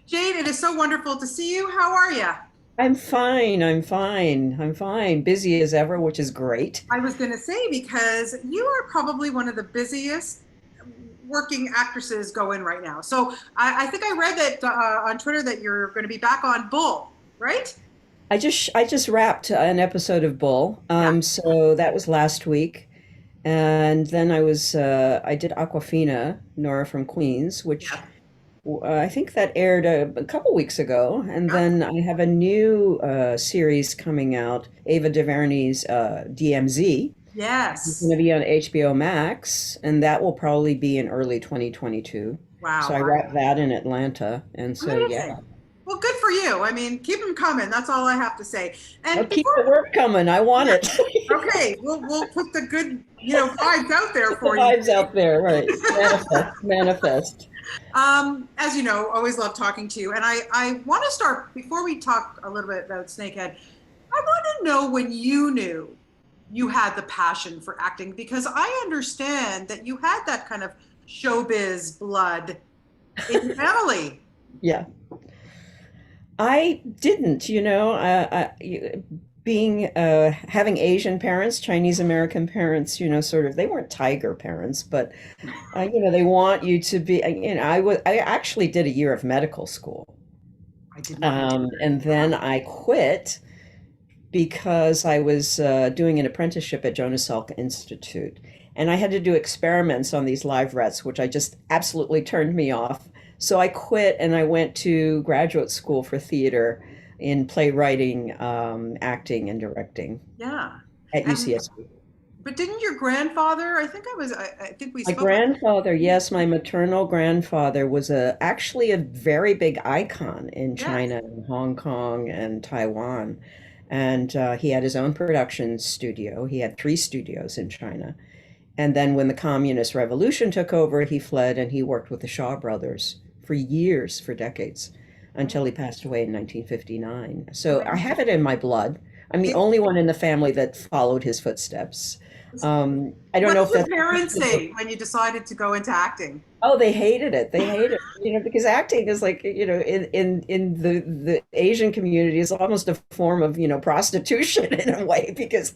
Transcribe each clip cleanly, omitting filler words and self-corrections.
Jade, it is so wonderful to see you. How are you? I'm fine. I'm fine. I'm fine. Busy as ever, which is great. I was going to say because you are probably one of the busiest working actresses going right now. So I think I read that on Twitter that you're going to be back on Bull, right? I just wrapped an episode of Bull. Yeah. So that was last week. And then I did Aquafina, Nora from Queens, which Yeah. I think that aired a couple weeks ago. And Yeah. then I have a new series coming out, Ava DuVernay's DMZ. It's going Yes. to be on HBO Max, and that will probably be in early 2022. So Wow. I wrapped that in Atlanta, and so yeah, Amazing. Well, good for you. I mean, keep them coming. That's all I have to say. I'll And keep the before, work coming. I want yeah, it. okay, we'll put the good, vibes out there Get the for you. vibes out there, right? Manifest, manifest. As you know, always love talking to you. And I want to start before we talk a little bit about Snakehead. I want to know when you knew you had the passion for acting because I understand that you had that kind of showbiz blood in your family. Yeah, I didn't. Being having Asian parents, Chinese American parents, sort of they weren't tiger parents, but they want you to be. I actually did a year of medical school, I did not know and then I quit because I was doing an apprenticeship at Jonas Salk Institute. And I had to do experiments on these live rats, which I just absolutely turned me off. So I quit and I went to graduate school for theater in playwriting, acting, and directing Yeah. at And UCSB. but didn't your grandfather, I think we My spoke about grandfather, yes, my maternal grandfather was actually a very big icon in yes. China and Hong Kong and Taiwan. And he had his own production studio. He had three studios in China. And then when the Communist Revolution took over, he fled and he worked with the Shaw brothers for years, for decades, until he passed away in 1959. So I Amazing. have it in my blood. I'm the Did, only one in the family that followed his footsteps. I don't what know did if your that's parents say when you decided to go into acting? Oh, they hated it. They hated it, because acting is like, in the Asian community is almost a form of, prostitution in a way because,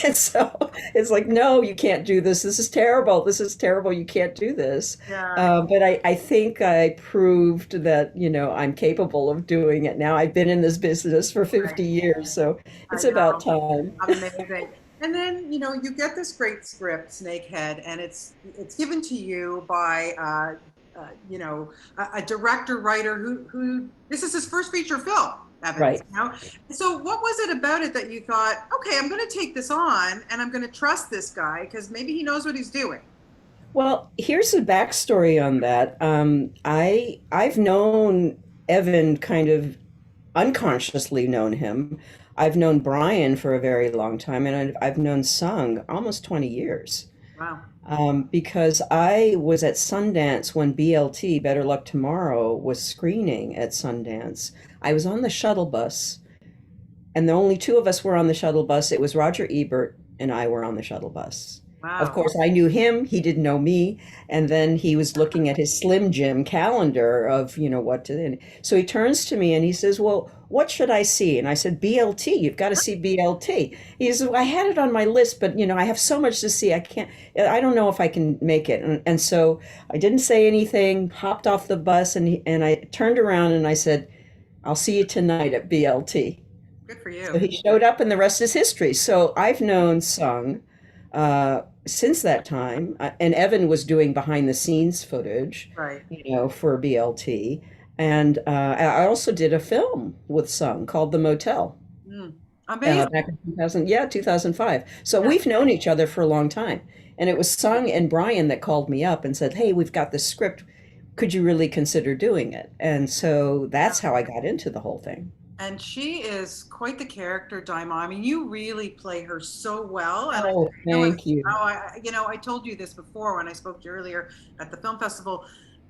and so it's like, no, you can't do this. This is terrible. This is terrible. You can't do this. Yeah. But I think I proved that, I'm capable of doing it now. I've been in this business for Right. 50 years, so I it's about know. time. Amazing. And then, you get this great script, Snakehead, and it's given to you by a director writer who this is his first feature film, Right. Evans. So what was it about it that you thought, okay, I'm going to take this on and I'm going to trust this guy because maybe he knows what he's doing. Well, here's the backstory on that. I've known Evan kind of unconsciously known him. I've known Brian for a very long time, and I've known Sung almost 20 years. Wow. Because I was at Sundance when BLT, Better Luck Tomorrow, was screening at Sundance. I was on the shuttle bus, and the only two of us were on the shuttle bus. It was Roger Ebert and I were on the shuttle bus. Of Wow. course, I knew him, he didn't know me, and then he was looking at his Slim Jim calendar of, what to. And so he turns to me and he says, "Well, what should I see?" And I said, "BLT, you've got to see BLT." He says, "Well, I had it on my list, but, I have so much to see. I don't know if I can make it." And so I didn't say anything, hopped off the bus, and I turned around and I said, "I'll see you tonight at BLT." Good for So you. he showed up, and the rest is history. So I've known Sung since that time, and Evan was doing behind the scenes footage, Right. for BLT, and I also did a film with Sung called The Motel Mm. Amazing. back in 2000, yeah, 2005. So Yeah. we've known each other for a long time, and it was Sung and Brian that called me up and said, "Hey, we've got this script. Could you really consider doing it?" And so that's how I got into the whole thing. And she is quite the character, Daima. I mean, you really play her so well. And I Oh, know thank you. how I told you this before when I spoke to you earlier at the film festival,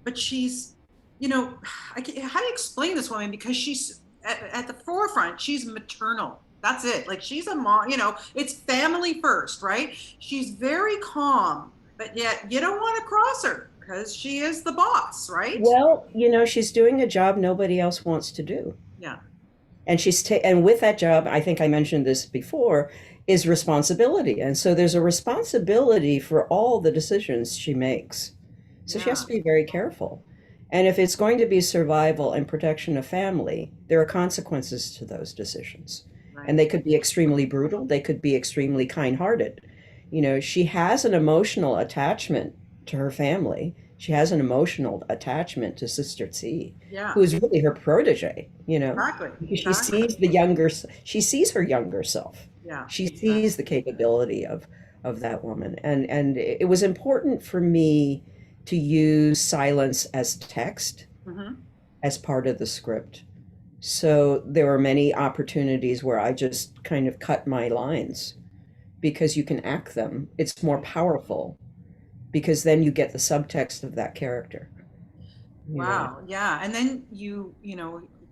but she's, you know, how do you explain this woman? Because she's at the forefront, she's maternal. That's it. Like she's a mom, it's family first, right? She's very calm, but yet you don't want to cross her. because she is the boss, right? Well, she's doing a job nobody else wants to do. Yeah, And and with that job, I think I mentioned this before, is responsibility. And so there's a responsibility for all the decisions she makes. So she has yeah, to be very careful. And if it's going to be survival and protection of family, there are consequences to those decisions. And right. they could be extremely brutal, they could be extremely kind-hearted. She has an emotional attachment to her family. She has an emotional attachment to Sister T, Yeah, who is really her protege, exactly, because exactly. she sees her younger self. Yeah, She exactly. sees the capability of that woman. And it was important for me to use silence as text Hmm. as part of the script. So there were many opportunities where I just kind of cut my lines because you can act them. It's more powerful because then you get the subtext of that character, you know. Wow, yeah. And then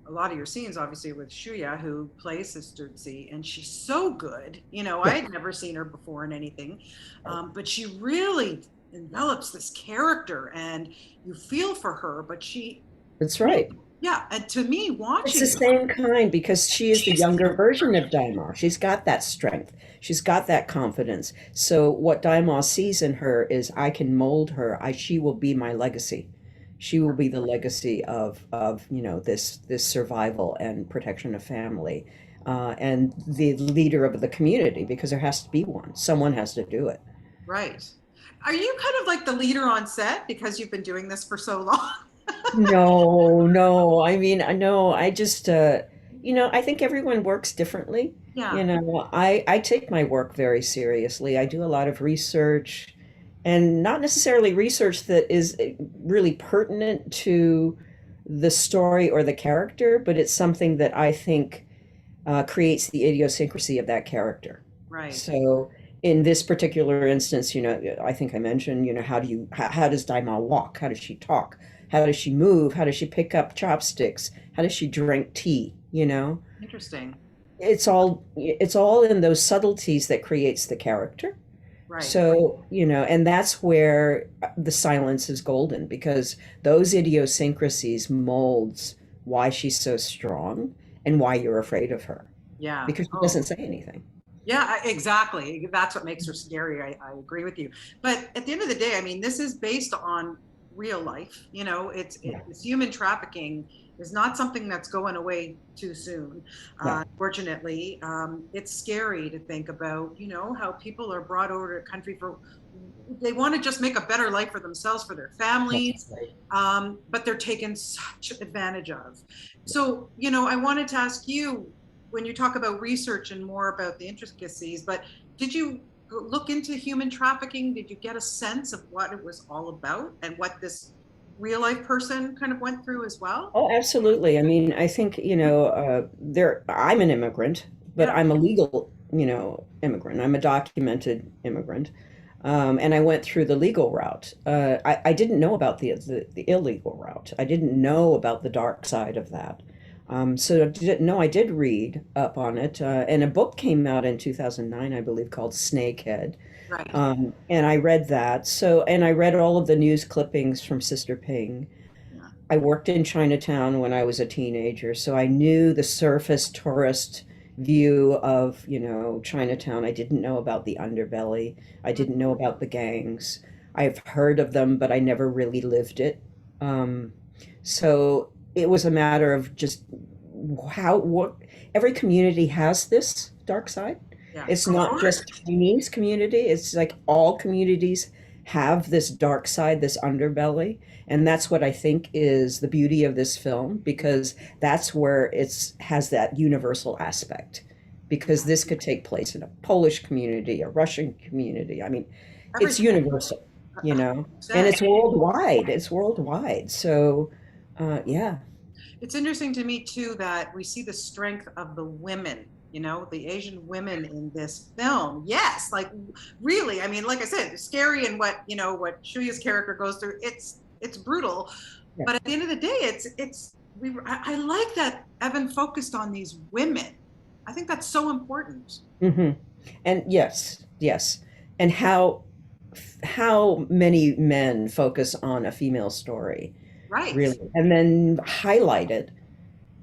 a lot of your scenes, obviously, with Shuya, who plays Sister Z, and she's so good. I Yeah, had never seen her before in anything, but she really envelops this character, and you feel for her. But that's right. yeah, and to me, It's the watching, same kind because she is the younger version of Daimar. She's got that strength. She's got that confidence. So what Daimar sees in her is I can mold her. She will be my legacy. She will be the legacy of this survival and protection of family, and the leader of the community because there has to be one. Someone has to do it. right? Are you kind of like the leader on set because you've been doing this for so long? No, no. I mean, no, I just, I think everyone works differently. Yeah, I take my work very seriously. I do a lot of research and not necessarily research that is really pertinent to the story or the character, but it's something that I think creates the idiosyncrasy of that character. right. So in this particular instance, I think I mentioned, how does Daima walk? How does she talk? How does she move? How does she pick up chopsticks? How does she drink tea? Interesting. It's all in those subtleties that creates the character. Right. So, and that's where the silence is golden because those idiosyncrasies molds why she's so strong and why you're afraid of her Yeah. because she Oh, doesn't say anything. yeah, exactly. That's what makes her scary. I agree with you. But at the end of the day, I mean, this is based on real life. Yeah. It's human trafficking is not something that's going away too soon. No, Fortunately, it's scary to think about, how people are brought over to a country for, they want to just make a better life for themselves, for their that's families, right. but they're taken such advantage of. So, I wanted to ask you, when you talk about research and more about the intricacies, but did you look into human trafficking? Did you get a sense of what it was all about and what this real life person kind of went through as well? Oh, absolutely. I mean, I think, I'm an immigrant, but Yeah, I'm a legal, immigrant. I'm a documented immigrant. And I went through the legal route. I didn't know about the illegal route. I didn't know about the dark side of that. So no, I did read up on it. And a book came out in 2009, I believe, called Snakehead. right. And I read that. And I read all of the news clippings from Sister Ping. Yeah, I worked in Chinatown when I was a teenager, so I knew the surface tourist view of, Chinatown. I didn't know about the underbelly. I didn't know about the gangs. I've heard of them, but I never really lived it. Um, so it was a matter of just what every community has this dark side. yeah, It's of not course. just Chinese community. It's like all communities have this dark side, this underbelly. And that's what I think is the beauty of this film because that's where it's has that universal aspect. Because Yeah, this could take place in a Polish community, a Russian community. I mean, it's everything. universal, and 100%. it's worldwide. It's worldwide. So, yeah, It's interesting to me too that we see the strength of the women, the Asian women in this film. Yes, like really. I mean, like I said, it's scary and what Shuya's character goes through. It's brutal, yeah. but at the end of the day, I like that Evan focused on these women. I think that's so important. And yes, yes. And how how many men focus on a female story, Right. really, and then highlight it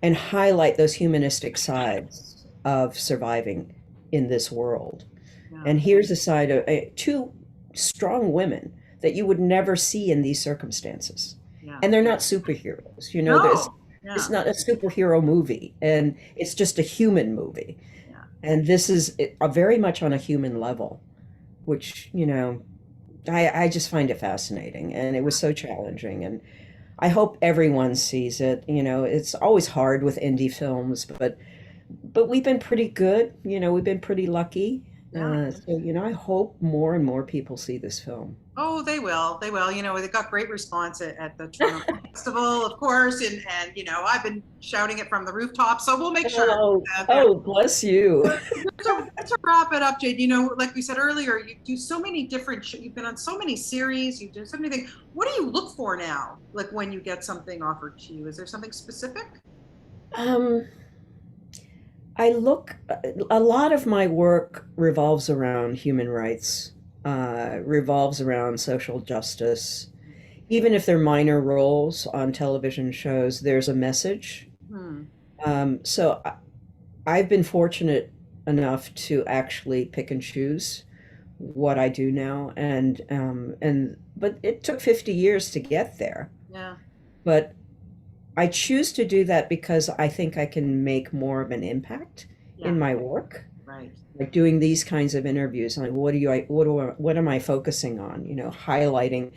and highlight those humanistic sides of surviving in this world. Yeah. And here's a side of two strong women that you would never see in these circumstances. Yeah. And they're not superheroes. You know, there's No. Yeah. it's not a superhero movie, and it's just a human movie. Yeah. And this is very much on a human level, which, I just find it fascinating. And it was so challenging. And I hope everyone sees it. It's always hard with indie films, but we've been pretty good. We've been pretty lucky. Yeah. So, I hope more and more people see this film. Oh, they will. They will. They got great response at the Toronto Film Festival, of course, and I've been shouting it from the rooftop. So we'll make sure. Oh, bless you. To wrap it up, Jade, like we said earlier, you do so many different. You've been on so many series. You do so many things. What do you look for now? Like when you get something offered to you, is there something specific? Um, a lot of my work revolves around human rights, revolves around social justice. Even if they're minor roles on television shows, there's a message. Hmm. I've been fortunate enough to actually pick and choose what I do now, but it took 50 years to get there. Yeah. But I choose to do that because I think I can make more of an impact Yeah. in my work. Right. Like doing these kinds of interviews, like what am I focusing on? Highlighting,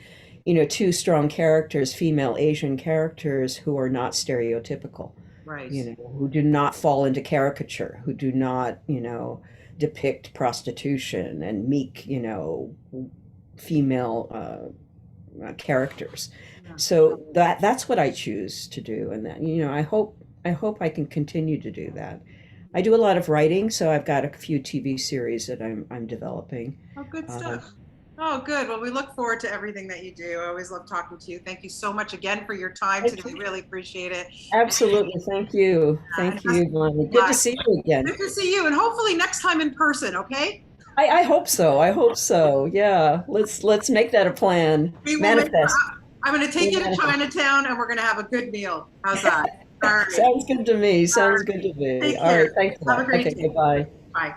two strong characters, female Asian characters who are not stereotypical, Right. who do not fall into caricature, who do not, depict prostitution and meek, female characters. Yeah. So that's what I choose to do, and that I hope I can continue to do that. I do a lot of writing, so I've got a few TV series that I'm developing. Oh, good Uh, stuff. Oh, good. Well, we look forward to everything that you do. I always love talking to you. Thank you so much again for your time today. Really appreciate it. Absolutely, thank you, And thank you, Bonnie. Good to see you again. good to see you, and hopefully next time in person. Okay. I hope so. I hope so. Yeah, let's make that a plan. We will Manifest. I'm going to take you to Chinatown, and we're going to have a good meal. How's that? All right. Sounds good to me. Sounds good to me. Take All right. care. Thanks a Have a lot. great Okay. day. Goodbye. Bye.